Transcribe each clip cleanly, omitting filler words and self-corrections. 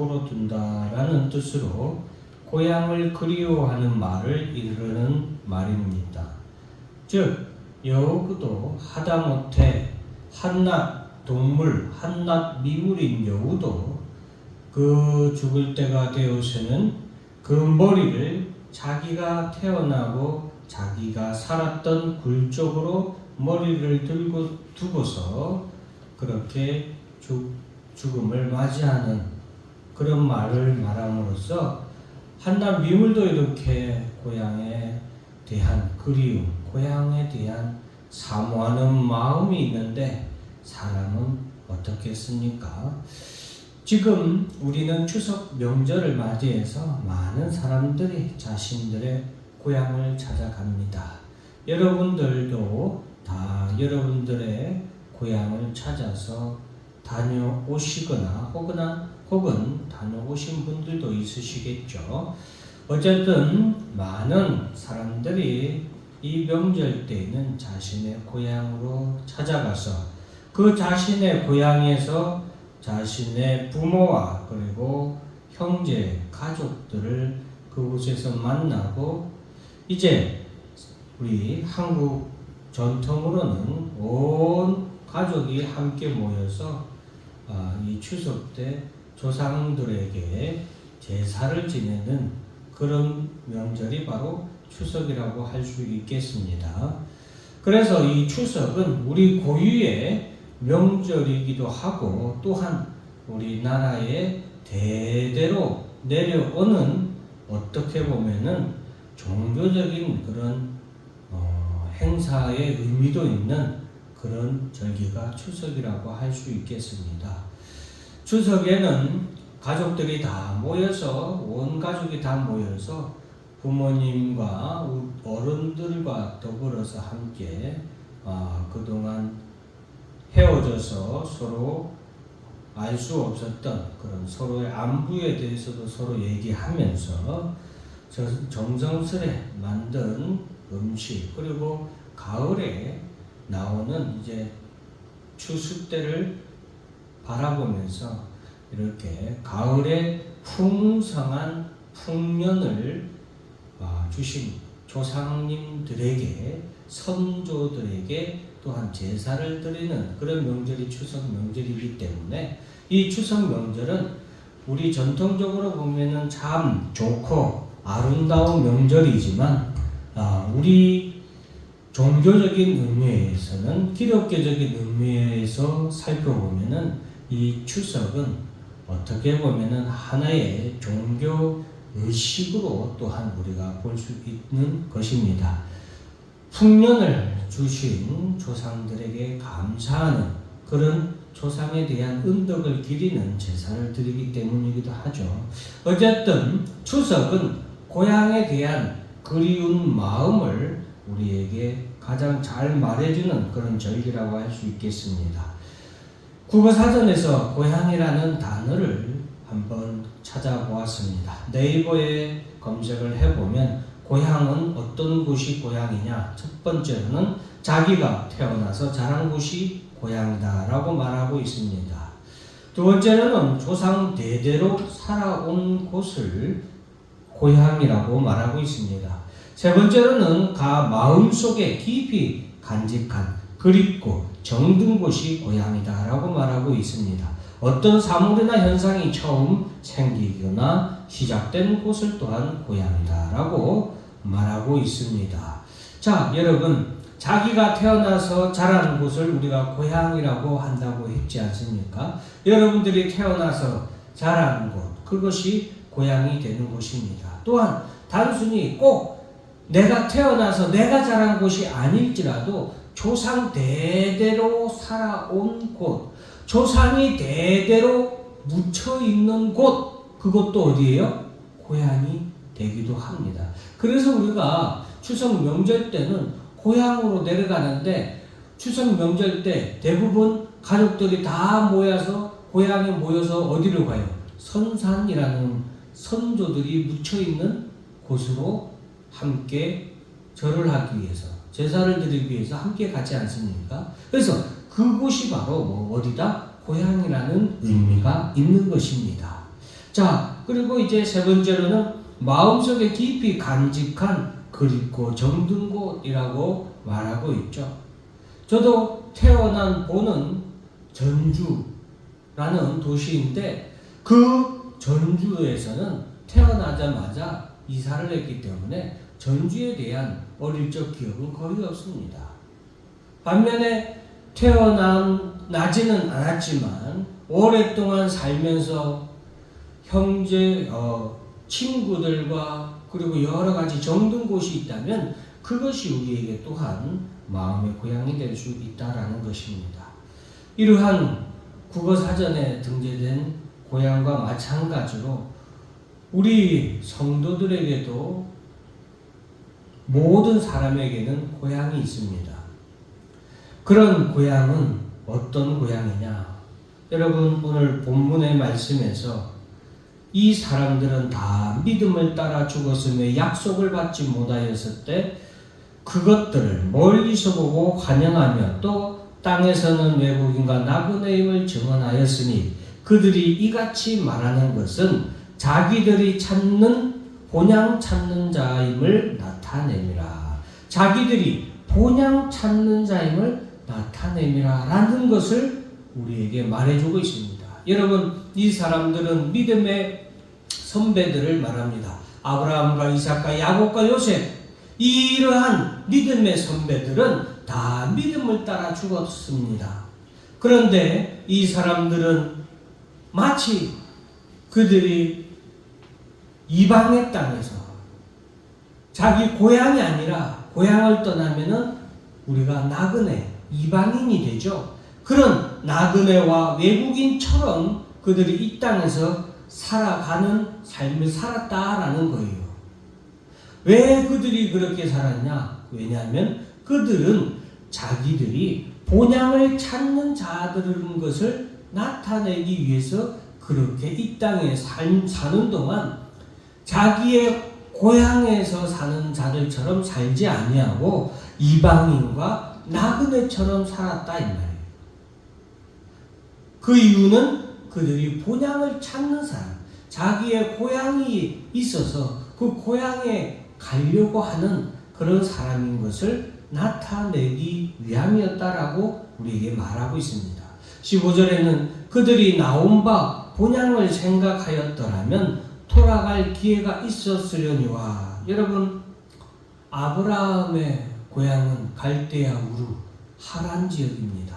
둔다라는 뜻으로 고향을 그리워하는 말을 이르는 말입니다. 즉 여우도 하다못해 한낱 동물, 한낱 미물인 여우도 그 죽을 때가 되어서는 그 머리를 자기가 태어나고 자기가 살았던 굴 쪽으로 머리를 들고 두고서 그렇게 죽음을 맞이하는 그런 말을 말함으로써 한낱 미물도 이렇게 고향에 대한 그리움, 고향에 대한 사모하는 마음이 있는데 사람은 어떻겠습니까? 지금 우리는 추석 명절을 맞이해서 많은 사람들이 자신들의 고향을 찾아갑니다. 여러분들도 다 여러분들의 고향을 찾아서 다녀오시거나 혹은 다녀오신 분들도 있으시겠죠. 어쨌든 많은 사람들이 이 명절 때에는 자신의 고향으로 찾아가서 그 자신의 고향에서 자신의 부모와 그리고 형제, 가족들을 그곳에서 만나고 이제 우리 한국 전통으로는 온 가족이 함께 모여서 이 추석 때 조상들에게 제사를 지내는 그런 명절이 바로 추석이라고 할 수 있겠습니다. 그래서 이 추석은 우리 고유의 명절이기도 하고 또한 우리나라에 대대로 내려오는 어떻게 보면은 종교적인 그런 행사의 의미도 있는 그런 절기가 추석이라고 할 수 있겠습니다. 추석에는 가족들이 다 모여서 온 가족이 다 모여서 부모님과 어른들과 더불어서 함께 그동안 헤어져서 서로 알 수 없었던 그런 서로의 안부에 대해서도 서로 얘기하면서 정성스레 만든 음식 그리고 가을에 나오는 이제 추수 때를 바라보면서 이렇게 가을에 풍성한 풍년을 주신 조상님들에게 선조들에게 또한 제사를 드리는 그런 명절이 추석 명절이기 때문에 이 추석 명절은 우리 전통적으로 보면은 참 좋고 아름다운 명절이지만 우리 종교적인 의미에서는 기독교적인 의미에서 살펴보면은 이 추석은 어떻게 보면은 하나의 종교 의식으로 또한 우리가 볼 수 있는 것입니다. 풍년을 주신 조상들에게 감사하는 그런 조상에 대한 은덕을 기리는 제사를 드리기 때문이기도 하죠. 어쨌든 추석은 고향에 대한 그리운 마음을 우리에게 가장 잘 말해주는 그런 절기라고 할 수 있겠습니다. 국어사전에서 고향이라는 단어를 한번 찾아보았습니다. 네이버에 검색을 해보면 고향은 어떤 곳이 고향이냐? 첫 번째로는 자기가 태어나서 자란 곳이 고향이다 라고 말하고 있습니다. 두 번째로는 조상 대대로 살아온 곳을 고향이라고 말하고 있습니다. 세 번째로는 마음속에 깊이 간직한 그립고 정든 곳이 고향이다 라고 말하고 있습니다. 어떤 사물이나 현상이 처음 생기거나 시작된 곳을 또한 고향이다 라고 말하고 있습니다. 자, 여러분, 자기가 태어나서 자라는 곳을 우리가 고향이라고 한다고 했지 않습니까? 여러분들이 태어나서 자라는 곳, 그것이 고향이 되는 곳입니다. 또한 단순히 꼭 내가 태어나서 내가 자란 곳이 아닐지라도 조상 대대로 살아온 곳, 조상이 대대로 묻혀있는 곳, 그것도 어디예요? 고향이 되기도 합니다. 그래서 우리가 추석 명절 때는 고향으로 내려가는데 추석 명절 때 대부분 가족들이 다 모여서 고향에 모여서 어디로 가요? 선산이라는 선조들이 묻혀있는 곳으로 함께 절을 하기 위해서 제사를 드리기 위해서 함께 가지 않습니까? 그래서 그곳이 바로 어디다? 고향이라는 의미가 있는 것입니다. 자, 그리고 이제 세 번째로는 마음속에 깊이 간직한 그립고 정든 곳이라고 말하고 있죠. 저도 태어난 보는 전주라는 도시인데 그 전주에서는 태어나자마자 이사를 했기 때문에 전주에 대한 어릴 적 기억은 거의 없습니다. 반면에 태어나지는 않았지만 오랫동안 살면서 형제, 친구들과 그리고 여러 가지 정든 곳이 있다면 그것이 우리에게 또한 마음의 고향이 될 수 있다라는 것입니다. 이러한 국어사전에 등재된 고향과 마찬가지로 우리 성도들에게도 모든 사람에게는 고향이 있습니다. 그런 고향은 어떤 고향이냐? 여러분 오늘 본문의 말씀에서 이 사람들은 다 믿음을 따라 죽었으며 약속을 받지 못하였을 때 그것들을 멀리서 보고 환영하며 또 땅에서는 외국인과 나그네임을 증언하였으니 그들이 이같이 말하는 것은 자기들이 찾는 본향 찾는 자임을 나타내미라. 자기들이 본향 찾는 자임을 나타내미라 라는 것을 우리에게 말해주고 있습니다. 여러분 이 사람들은 믿음의 선배들을 말합니다. 아브라함과 이삭과 야곱과 요셉, 이러한 믿음의 선배들은 다 믿음을 따라 죽었습니다. 그런데 이 사람들은 마치 그들이 이방의 땅에서 자기 고향이 아니라 고향을 떠나면은 우리가 나그네, 이방인이 되죠. 그런 나그네와 외국인처럼 그들이 이 땅에서 살아가는 삶을 살았다라는 거예요. 왜 그들이 그렇게 살았냐? 왜냐하면 그들은 자기들이 본향을 찾는 자들인 것을 나타내기 위해서 그렇게 이 땅에 사는 동안 자기의 고향에서 사는 자들처럼 살지 아니하고 이방인과 나그네처럼 살았다 이 말이에요. 그 이유는 그들이 본향을 찾는 사람, 자기의 고향이 있어서 그 고향에 가려고 하는 그런 사람인 것을 나타내기 위함이었다라고 우리에게 말하고 있습니다. 15절에는 그들이 나온 바 본향을 생각하였더라면 돌아갈 기회가 있었으려니와. 여러분 아브라함의 고향은 갈대아 우르 하란 지역입니다.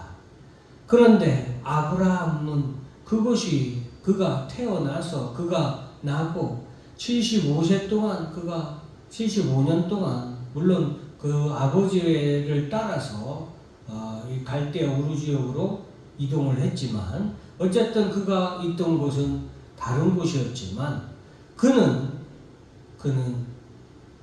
그런데 아브라함은 그것이 그가 태어나서 그가 나고 75세 동안 그가 75년 동안 물론 그 아버지를 따라서 이 갈대아 우르 지역으로 이동을 했지만 어쨌든 그가 있던 곳은 다른 곳이었지만 그는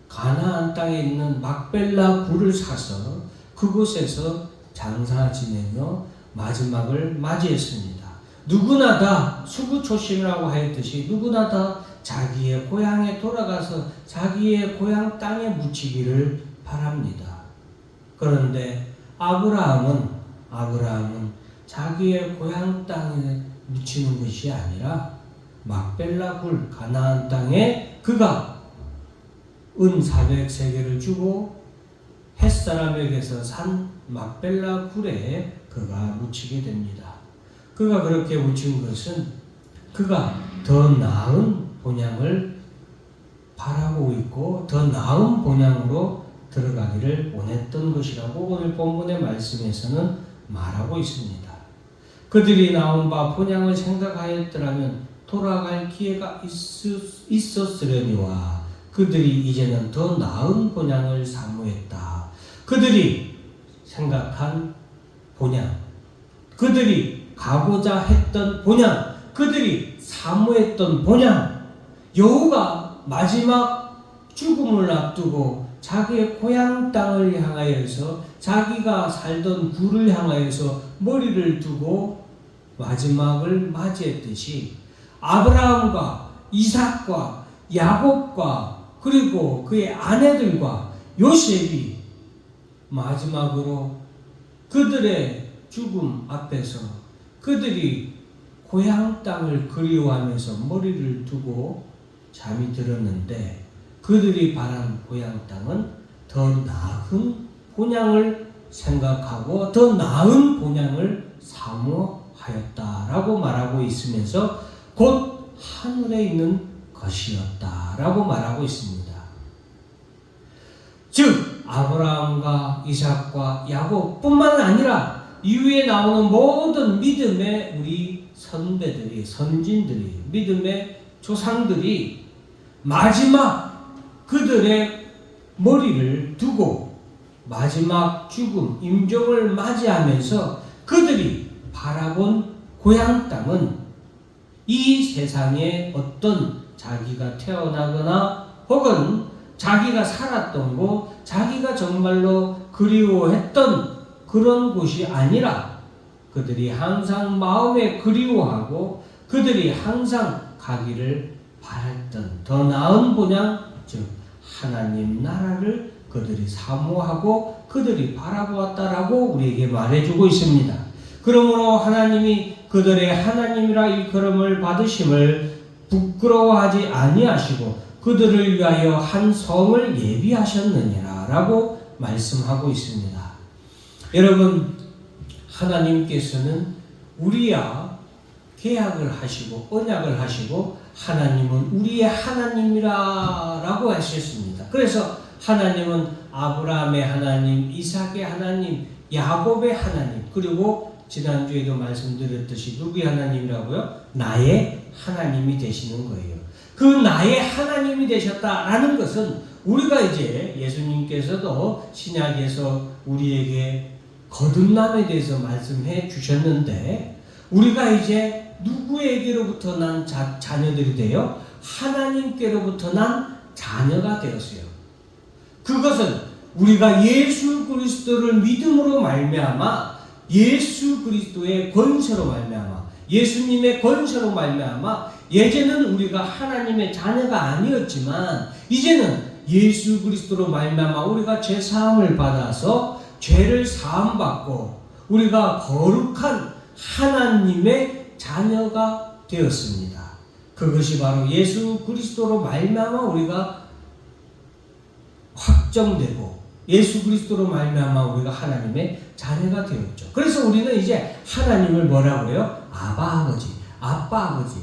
가나안 땅에 있는 막벨라 굴을 사서 그곳에서 장사 지내며 마지막을 맞이했습니다. 누구나 다 수구초심이라고 하였듯이 누구나 다 자기의 고향에 돌아가서 자기의 고향 땅에 묻히기를 바랍니다. 그런데 아브라함은 자기의 고향 땅에 묻히는 것이 아니라 막벨라 굴 가나안 땅에 그가 은 400세겔을 주고 햇사람에게서 산 막벨라 굴에 그가 묻히게 됩니다. 그가 그렇게 묻힌 것은 그가 더 나은 본향을 바라고 있고 더 나은 본향으로 들어가기를 원했던 것이라고 오늘 본문의 말씀에서는 말하고 있습니다. 그들이 나온 바 본향을 생각하였더라면 돌아갈 기회가 있었으려니와 그들이 이제는 더 나은 본향을 사모했다. 그들이 생각한 본향, 그들이 가고자 했던 본향, 그들이 사모했던 본향, 여호가 마지막 죽음을 앞두고 자기의 고향 땅을 향하여서 자기가 살던 굴을 향하여서 머리를 두고 마지막을 맞이했듯이 아브라함과 이삭과 야곱과 그리고 그의 아내들과 요셉이 마지막으로 그들의 죽음 앞에서 그들이 고향 땅을 그리워하면서 머리를 두고 잠이 들었는데 그들이 바란 고향 땅은 더 나은 본향을 생각하고 더 나은 본향을 사모하였다라고 말하고 있으면서 곧 하늘에 있는 것이었다라고 말하고 있습니다. 즉 아브라함과 이삭과 야곱뿐만 아니라 이후에 나오는 모든 믿음의 우리 선배들이, 선진들이, 믿음의 조상들이 마지막 그들의 머리를 두고 마지막 죽음, 임종을 맞이하면서 그들이 바라본 고향 땅은 이 세상에 어떤 자기가 태어나거나 혹은 자기가 살았던 곳, 자기가 정말로 그리워했던 그런 곳이 아니라 그들이 항상 마음에 그리워하고 그들이 항상 가기를 바랬던 더 나은 본향, 즉 하나님 나라를 그들이 사모하고 그들이 바라보았다라고 우리에게 말해주고 있습니다. 그러므로 하나님이 그들의 하나님이라 일컬음을 받으심을 부끄러워하지 아니하시고 그들을 위하여 한 성을 예비하셨느니라 라고 말씀하고 있습니다. 여러분, 하나님께서는 우리와 계약을 하시고 언약을 하시고 하나님은 우리의 하나님이라 라고 하셨습니다. 그래서 하나님은 아브라함의 하나님, 이삭의 하나님, 야곱의 하나님, 그리고 지난주에도 말씀드렸듯이 누구의 하나님이라고요? 나의 하나님이 되시는 거예요. 그 나의 하나님이 되셨다라는 것은 우리가 이제 예수님께서도 신약에서 우리에게 거듭남에 대해서 말씀해 주셨는데 우리가 이제 누구에게로부터 난 자녀들이 되어 하나님께로부터 난 자녀가 되었어요. 그것은 우리가 예수 그리스도를 믿음으로 말미암아 예수 그리스도의 권세로 말미암아 예수님의 권세로 말미암아 예전은 우리가 하나님의 자녀가 아니었지만 이제는 예수 그리스도로 말미암아 우리가 죄 사함을 받아서 죄를 사함 받고 우리가 거룩한 하나님의 자녀가 되었습니다. 그것이 바로 예수 그리스도로 말미암아 우리가 확정되고 예수 그리스도로 말미암아 우리가 하나님의 자녀가 되었죠. 그래서 우리는 이제 하나님을 뭐라고 그래요? 아바 아버지, 아빠 아버지.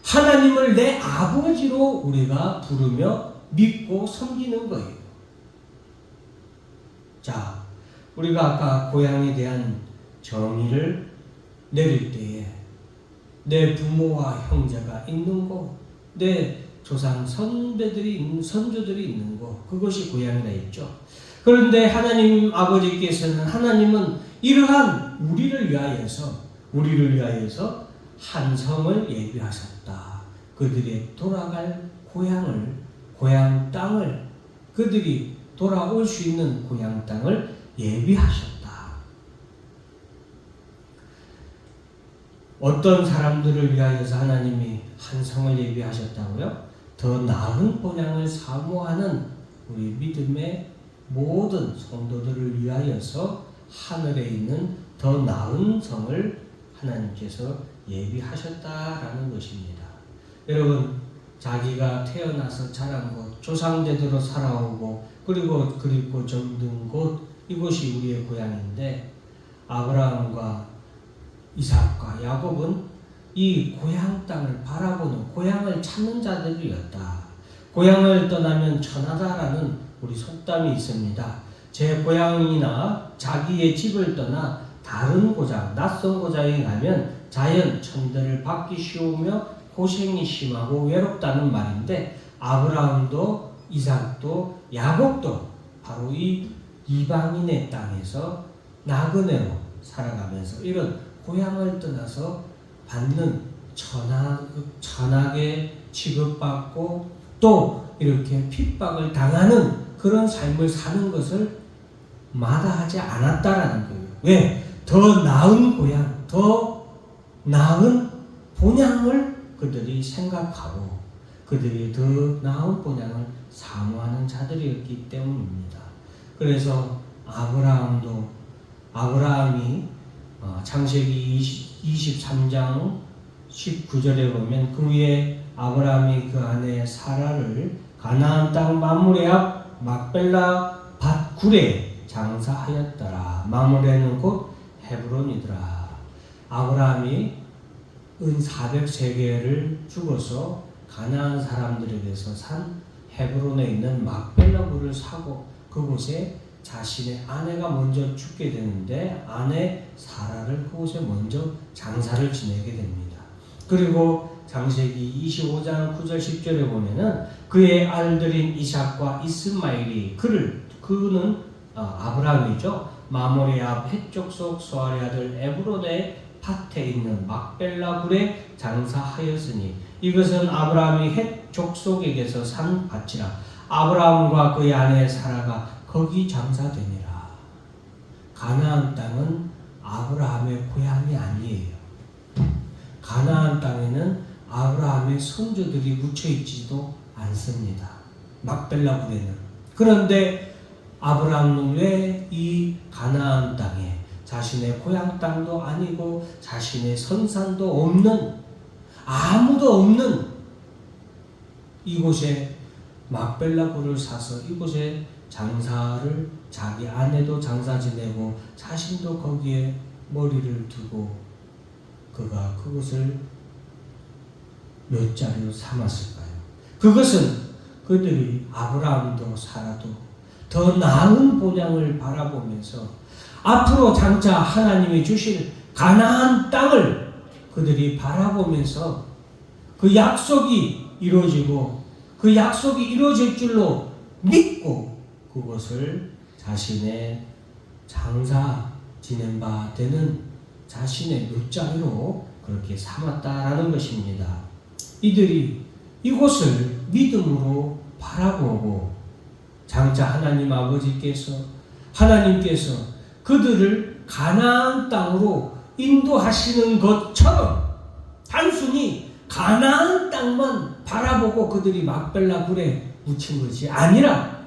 하나님을 내 아버지로 우리가 부르며 믿고 섬기는 거예요. 자, 우리가 아까 고향에 대한 정의를 내릴 때에 내 부모와 형제가 있는 곳, 내 조상 선배들이 있는 선조들이 있는 곳, 그것이 고향이라 했죠. 그런데 하나님 아버지께서는 하나님은 이러한 우리를 위하여서 한 성을 예비하셨다. 그들의 돌아갈 고향을, 고향 땅을, 그들이 돌아올 수 있는 고향 땅을 예비하셨다. 어떤 사람들을 위하여서 하나님이 한 성을 예비하셨다고요? 더 나은 본향을 사모하는 우리 믿음의 모든 성도들을 위하여서 하늘에 있는 더 나은 성을 하나님께서 예비하셨다라는 것입니다. 여러분, 자기가 태어나서 자란 곳, 조상대대로 살아오고 그리고 그립고 정든 곳, 이곳이 우리의 고향인데 아브라함과 이삭과 야곱은 이 고향 땅을 바라보는 고향을 찾는 자들이었다. 고향을 떠나면 천하다라는 우리 속담이 있습니다. 제 고향이나 자기의 집을 떠나 다른 고장, 낯선 고장에 가면 자연 천대를 받기 쉬우며 고생이 심하고 외롭다는 말인데 아브라함도 이삭도 야곱도 바로 이 이방인의 땅에서 나그네로 살아가면서 이런 고향을 떠나서 받는 천하게 취급받고 또 이렇게 핍박을 당하는 그런 삶을 사는 것을 마다하지 않았다라는 거예요. 왜? 더 나은 고향, 더 나은 본향을 그들이 생각하고 그들이 더 나은 본향을 사모하는 자들이었기 때문입니다. 그래서 아브라함이 창세기 23장 19절에 보면 그 후에 아브라함이 그 아내 사라를 가나안 땅 마므레 앞 막벨라 밭 굴에 장사하였더라. 마므레는 곧 헤브론이더라. 아브라함이 은 400세겔을 주고서 가나안 사람들에게서 산 헤브론에 있는 막벨라 굴을 사고 그곳에 자신의 아내가 먼저 죽게 되는데 아내 사라를 그곳에 먼저 장사를 지내게 됩니다. 그리고 창세기 25장 9절 10절에 보면은 그의 아들들인 이삭과 이스마엘이 그는 아브라함이죠. 마모레 앞 헷족속 소알의 아들 에브론의 밭에 있는 막벨라 굴에 장사하였으니 이것은 아브라함이 헷 족속에게서 산 밭이라. 아브라함과 그의 아내 사라가 거기 장사되니라. 가나안 땅은 아브라함의 고향이 아니에요. 가나안 땅에는 아브라함의 손주들이 묻혀있지도 않습니다. 막벨라 굴에는. 그런데 아브라함은 왜 이 가나안 땅에 자신의 고향 땅도 아니고 자신의 선산도 없는 아무도 없는 이곳에 막벨라 굴을 사서 이곳에 장사를 자기 아내도 장사 지내고 자신도 거기에 머리를 두고 그가 그것을 몇 자리로 삼았을까요? 그것은 그들이 아브라함도 사라도 더 나은 본향을 바라보면서 앞으로 장차 하나님이 주실 가나안 땅을 그들이 바라보면서 그 약속이 이루어지고 그 약속이 이루어질 줄로 믿고 그것을 자신의 장사 지낸 바 되는 자신의 묘자리로 그렇게 삼았다라는 것입니다. 이들이 이곳을 믿음으로 바라보고 장차 하나님께서 그들을 가나안 땅으로 인도하시는 것처럼 단순히 가나안 땅만 바라보고 그들이 막벨라 굴에 묻힌 것이 아니라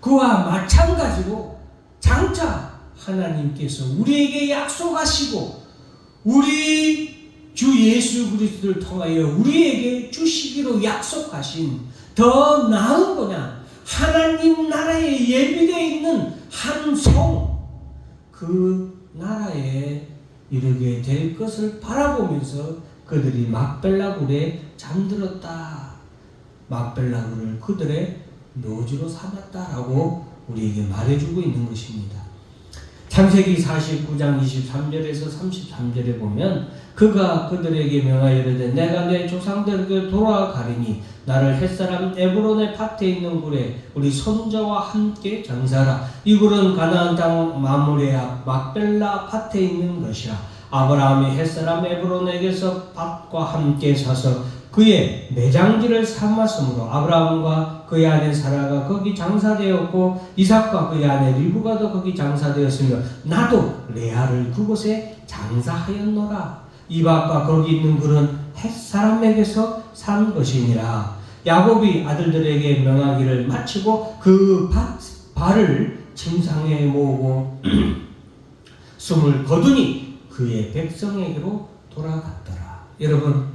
그와 마찬가지로 장차 하나님께서 우리에게 약속하시고 우리 주 예수 그리스도를 통하여 우리에게 주시기로 약속하신 더 나은 본향 하나님 나라에 예비되어 있는 한 성 그 나라에 이르게 될 것을 바라보면서 그들이 막벨라 굴에 잠들었다. 막벨라 굴을 그들의 묘지로 삼았다라고 우리에게 말해주고 있는 것입니다. 창세기 49장 23절에서 33절에 보면 그가 그들에게 명하여 이르되 내가 내 조상들에게 돌아가리니 나를 햇사람 에브론의 밭에 있는 굴에 우리 손자와 함께 장사하라. 이 굴은 가나안 땅 마므레 앞 막벨라 밭에 있는 것이라. 아브라함이 햇사람 에브론에게서 밭과 함께 사서 그의 매장지를 삼았으므로 아브라함과 그의 아내 사라가 거기 장사되었고 이삭과 그의 아내 리브가도 거기 장사되었으며 나도 레아를 그곳에 장사하였노라. 이 밭과 거기 있는 굴은 햇사람에게서 산 것이니라. 야곱이 아들들에게 명하기를 마치고 그 발을 침상에 모으고 숨을 거두니 그의 백성에게로 돌아갔더라. 여러분,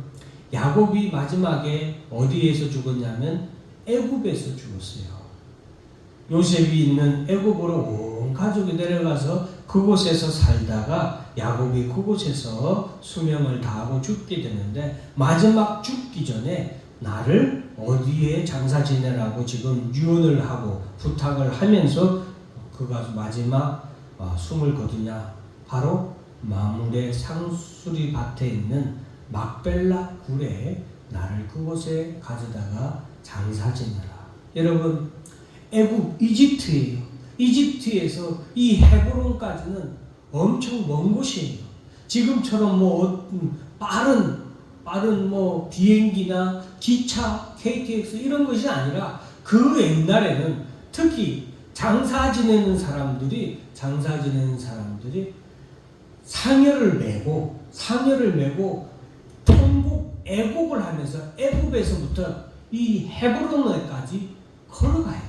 야곱이 마지막에 어디에서 죽었냐면 애굽에서 죽었어요. 요셉이 있는 애굽으로 온 가족이 내려가서 그곳에서 살다가 야곱이 그곳에서 수명을 다하고 죽게 되는데 마지막 죽기 전에 나를 어디에 장사 지내라고 지금 유언을 하고 부탁을 하면서 그가 마지막 숨을 거두냐 바로 마므레 상수리 밭에 있는 막벨라 굴에 나를 그곳에 가져다가 장사 지내라. 여러분, 애굽 이집트예요. 이집트에서 이 헤브론까지는 엄청 먼 곳이에요. 지금처럼 빠른 비행기나 기차, KTX 이런 것이 아니라 그 옛날에는 특히 장사 지내는 사람들이 상여를 메고 통곡 애곡을 하면서 애굽에서부터 이 헤브론까지 걸어가야 돼요.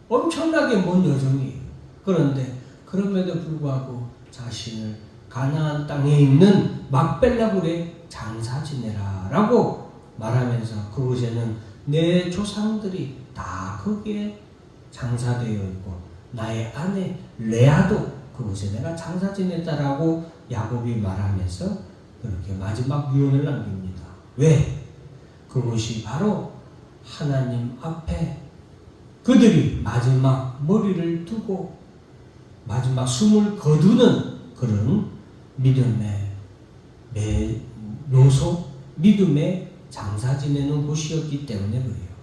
엄청나게 먼 여정이에요. 그런데 그럼에도 불구하고 자신을 가나안 땅에 있는 막벨라 굴에 장사 지내라 라고 말하면서 그곳에는 내 조상들이 다 거기에 장사되어 있고 나의 아내 레아도 그곳에 내가 장사 지냈다라고 야곱이 말하면서 그렇게 마지막 유언을 남깁니다. 왜? 그것이 바로 하나님 앞에 그들이 마지막 머리를 두고 마지막 숨을 거두는 그런 믿음의 요소, 믿음의 장사 지내는 곳이었기 때문에 그래요.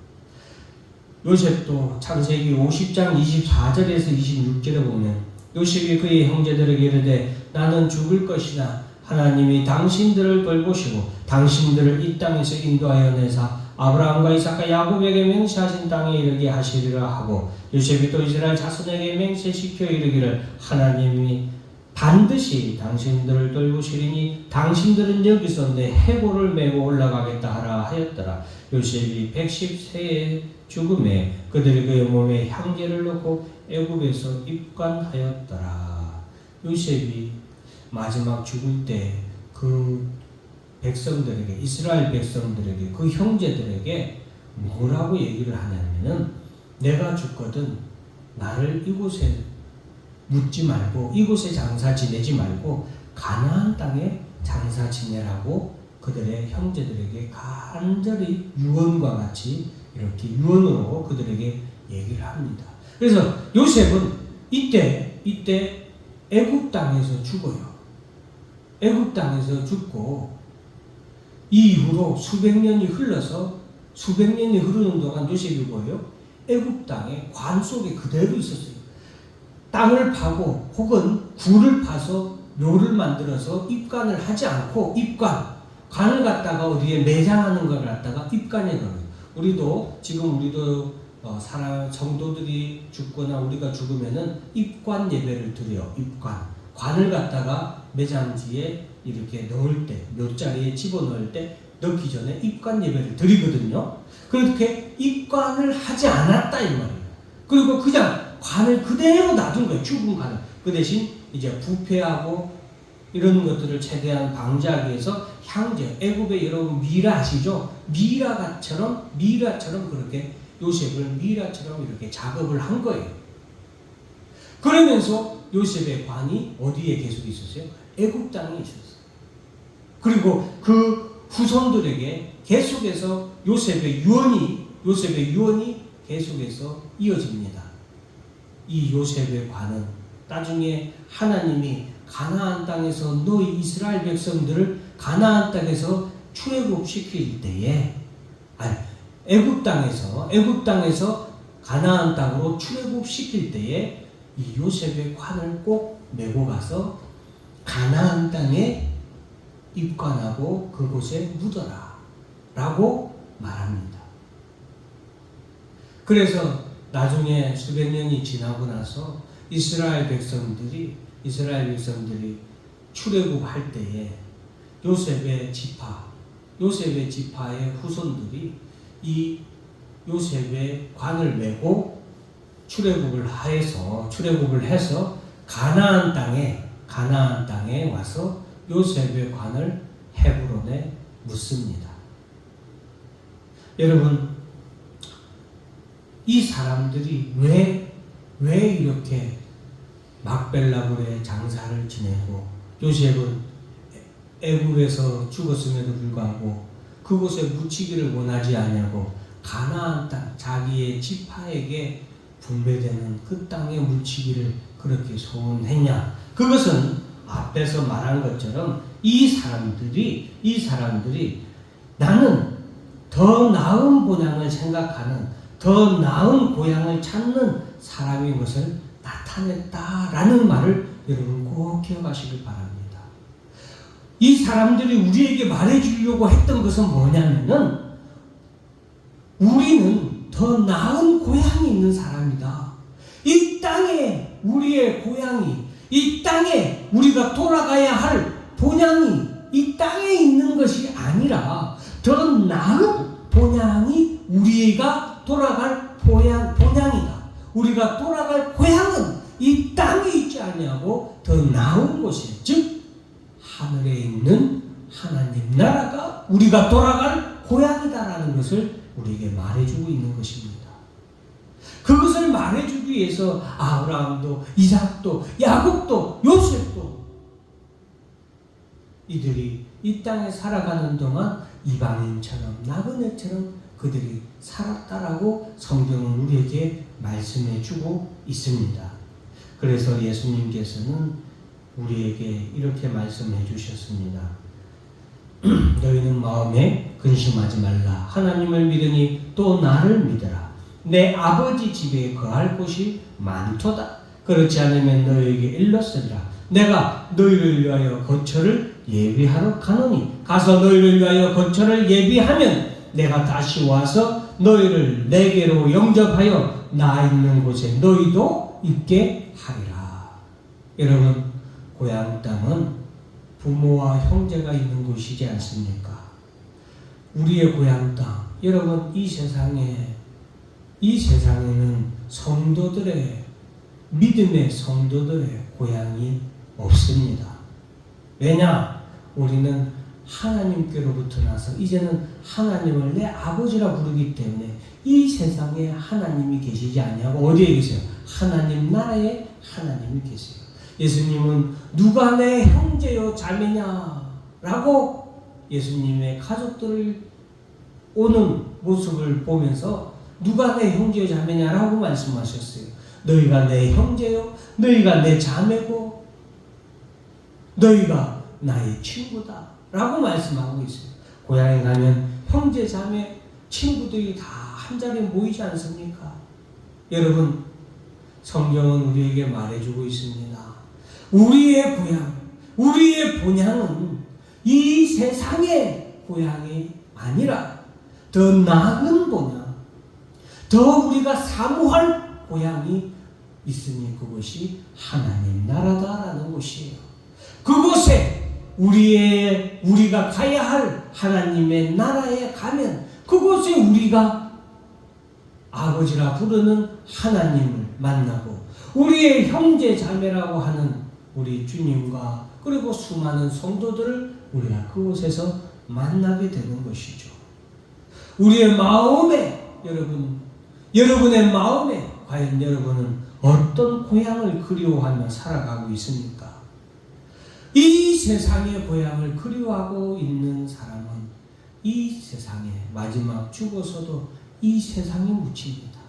요셉도 창세기 50장 24절에서 26절에 보면 요셉이 그의 형제들에게 이르되 나는 죽을 것이나 하나님이 당신들을 돌보시고 당신들을 이 땅에서 인도하여 내사 아브라함과 이삭과 야곱에게 맹세하신 땅에 이르게 하시리라 하고 요셉이 또 이스라엘 자손에게 맹세시켜 이르기를 하나님이 반드시 당신들을 돌보시리니 당신들은 여기서 내 해골을 메고 올라가겠다 하라 하였더라. 요셉이 110세의 죽음에 그들이 그의 몸에 향기를 넣고 애굽에서 입관하였더라. 요셉이 마지막 죽을 때 그 백성들에게, 이스라엘 백성들에게, 그 형제들에게 뭐라고 얘기를 하냐면은 내가 죽거든 나를 이곳에 묻지 말고 이곳에 장사 지내지 말고 가나안 땅에 장사 지내라고 그들의 형제들에게 간절히 유언과 같이 이렇게 유언으로 그들에게 얘기를 합니다. 그래서 요셉은 이때 애굽 땅에서 죽어요. 애굽 땅에서 죽고 이후로 수백 년이 흐르는 동안 요셉이 뭐예요? 애굽 땅에 관 속에 그대로 있었어요. 땅을 파고 혹은 굴을 파서 묘를 만들어서 입관을 하지 않고 관을 갖다가 어디에 매장하는 걸 갖다가 입관에 넣어요. 우리도 성도들이 죽거나 우리가 죽으면은 입관 예배를 드려요. 관을 갖다가 매장지에 이렇게 넣을 때, 묘자리에 집어넣을 때 넣기 전에 입관 예배를 드리거든요. 그렇게 입관을 하지 않았다 이 말이에요. 그리고 그냥 관을 그대로 놔둔 거예요. 죽은 관을. 그 대신 이제 부패하고 이런 것들을 최대한 방지하기 위해서 향제, 애굽의 여러분 미라 아시죠? 미라처럼 그렇게 요셉을 미라처럼 이렇게 작업을 한 거예요. 그러면서 요셉의 관이 어디에 계속 있었어요? 애굽 땅에 있었어요. 그리고 그 후손들에게 계속해서 요셉의 유언이 계속해서 이어집니다. 이 요셉의 관은 나중에 하나님이 가나안 땅에서 너희 이스라엘 백성들을 가나안 땅에서 출애굽시킬 때에 애굽 땅에서 가나안 땅으로 출애굽시킬 때에 이 요셉의 관을 꼭 메고 가서 가나안 땅에 입관하고 그곳에 묻어라 라고 말합니다. 그래서 나중에 수백 년이 지나고 나서 이스라엘 백성들이 출애굽할 때에 요셉의 지파의 후손들이 이 요셉의 관을 메고 출애굽을 해서 가나안 땅에 와서 요셉의 관을 헤브론에 묻습니다. 여러분, 이 사람들이 왜 이렇게 막벨라굴에 장사를 지내고 요셉은 애굽에서 죽었음에도 불구하고 그곳에 묻히기를 원하지 않냐고 가나안 땅 자기의 지파에게 분배되는 그 땅에 묻히기를 그렇게 소원했냐? 그것은 앞에서 말한 것처럼 이 사람들이 나는 더 나은 본향을 생각하는, 더 나은 고향을 찾는 사람인 것을 나타냈다라는 말을 여러분 꼭 기억하시길 바랍니다. 이 사람들이 우리에게 말해주려고 했던 것은 뭐냐면은 우리는 더 나은 고향이 있는 사람이다. 이 땅에 우리의 고향이, 이 땅에 우리가 돌아가야 할 본향이 이 땅에 있는 것이 아니라 더 나은 본향이 우리가 돌아갈 본향이다. 우리가 돌아갈 고향은 이 땅에 있지 않냐고 더 나은 곳에, 즉 하늘에 있는 하나님 나라 우리가 돌아갈 고향이다라는 것을 우리에게 말해주고 있는 것입니다. 그것을 말해주기 위해서 아브라함도 이삭도 야곱도 요셉도 이들이 이 땅에 살아가는 동안 이방인처럼 나그네처럼 그들이 살았다라고 성경은 우리에게 말씀해주고 있습니다. 그래서 예수님께서는 우리에게 이렇게 말씀해 주셨습니다. 너희는 마음에 근심하지 말라. 하나님을 믿으니 또 나를 믿어라. 내 아버지 집에 거할 곳이 많도다. 그렇지 않으면 너희에게 일렀으리라. 내가 너희를 위하여 거처를 예비하러 가노니 가서 너희를 위하여 거처를 예비하면 내가 다시 와서 너희를 내게로 영접하여 나 있는 곳에 너희도 있게 하리라. 여러분, 고향 땅은 부모와 형제가 있는 곳이지 않습니까? 우리의 고향 땅, 여러분, 이 세상에는 성도들의, 믿음의 성도들의 고향이 없습니다. 왜냐? 우리는 하나님께로부터 나서 이제는 하나님을 내 아버지라 부르기 때문에 이 세상에 하나님이 계시지 아니하고 어디에 계세요? 하나님 나라에 하나님이 계세요. 예수님은 누가 내 형제요 자매냐 라고 예수님의 가족들을 오는 모습을 보면서 누가 내 형제요 자매냐라고 말씀하셨어요. 너희가 내 형제요, 너희가 내 자매고 너희가 나의 친구다 라고 말씀하고 있어요. 고향에 가면 형제, 자매, 친구들이 다 한자리에 모이지 않습니까? 여러분, 성경은 우리에게 말해주고 있습니다. 우리의 고향, 우리의 본향은 이 세상의 고향이 아니라 더 나은 본향, 더 우리가 사모할 고향이 있으니 그것이 하나님 나라다라는 것이에요. 그곳에 우리가 가야 할 하나님의 나라에 가면 그곳에 우리가 아버지라 부르는 하나님을 만나고 우리의 형제 자매라고 하는 우리 주님과 그리고 수많은 성도들을 우리가 그곳에서 만나게 되는 것이죠. 우리의 마음에 여러분의 마음에 과연 여러분은 어떤 고향을 그리워하며 살아가고 있습니까? 이 세상의 고향을 그리워하고 있는 사람은 이 세상에 마지막 죽어서도 이 세상에 묻힙니다.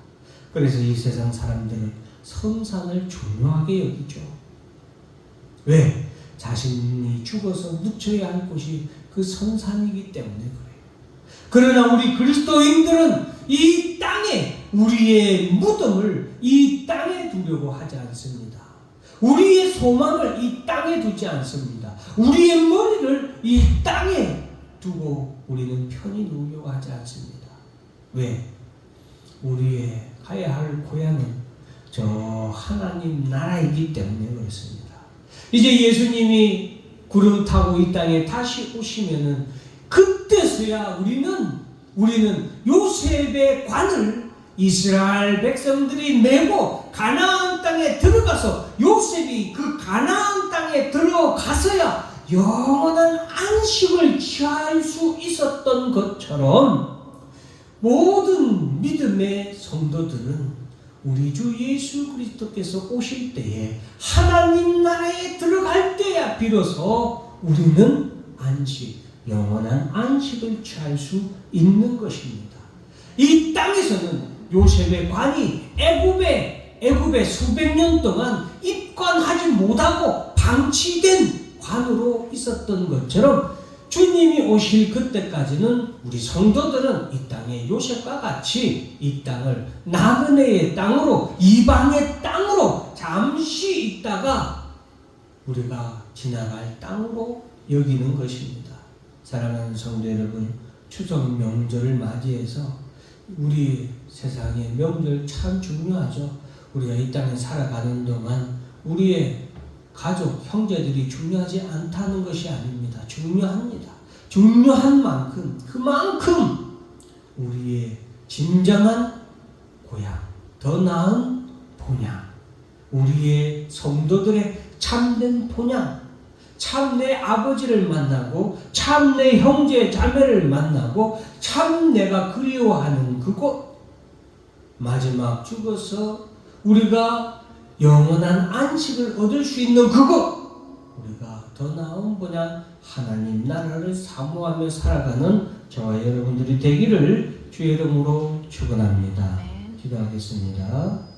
그래서 이 세상 사람들은 성산을 중요하게 여기죠. 왜? 자신이 죽어서 묻혀야 할 곳이 그 성산이기 때문에 그래요. 그러나 우리 그리스도인들은 이 땅에 우리의 무덤을 이 땅에 두려고 하지 않습니다. 우리의 소망을 이 땅에 두지 않습니다. 우리의 머리를 이 땅에 두고 우리는 편히 누우려고 하지 않습니다. 왜? 우리의 가야 할 고향은 저 하나님 나라이기 때문에 그렇습니다. 이제 예수님이 구름 타고 이 땅에 다시 오시면은 그때서야 우리는 요셉의 관을 이스라엘 백성들이 메고 가나안 땅에 들어가서 요셉이 그 가나안 땅에 들어가서야 영원한 안식을 취할 수 있었던 것처럼 모든 믿음의 성도들은 우리 주 예수 그리스도께서 오실 때에 하나님 나라에 들어갈 때야 비로소 우리는 영원한 안식을 취할 수 있는 것입니다. 이 땅에서는 요셉의 관이 애굽에 수백 년 동안 입관하지 못하고 방치된 관으로 있었던 것처럼 주님이 오실 그때까지는 우리 성도들은 이 땅의 요셉과 같이 이 땅을 나그네의 땅으로 이방의 땅으로 잠시 있다가 우리가 지나갈 땅으로 여기는 것입니다. 사랑하는 성도 여러분, 추석 명절을 맞이해서 우리 세상의 명절 참 중요하죠. 우리가 이 땅에 살아가는 동안 우리의 가족, 형제들이 중요하지 않다는 것이 아닙니다. 중요합니다. 중요한 만큼 그만큼 우리의 진정한 고향, 더 나은 본향, 우리의 성도들의 참된 본향, 참 내 아버지를 만나고 참 내 형제 자매를 만나고 참 내가 그리워하는 그곳, 마지막 죽어서 우리가 영원한 안식을 얻을 수 있는 그곳, 우리가 더 나은 뭐냐, 하나님 나라를 사모하며 살아가는 저와 여러분들이 되기를 주의 이름으로 축원합니다. 기도하겠습니다.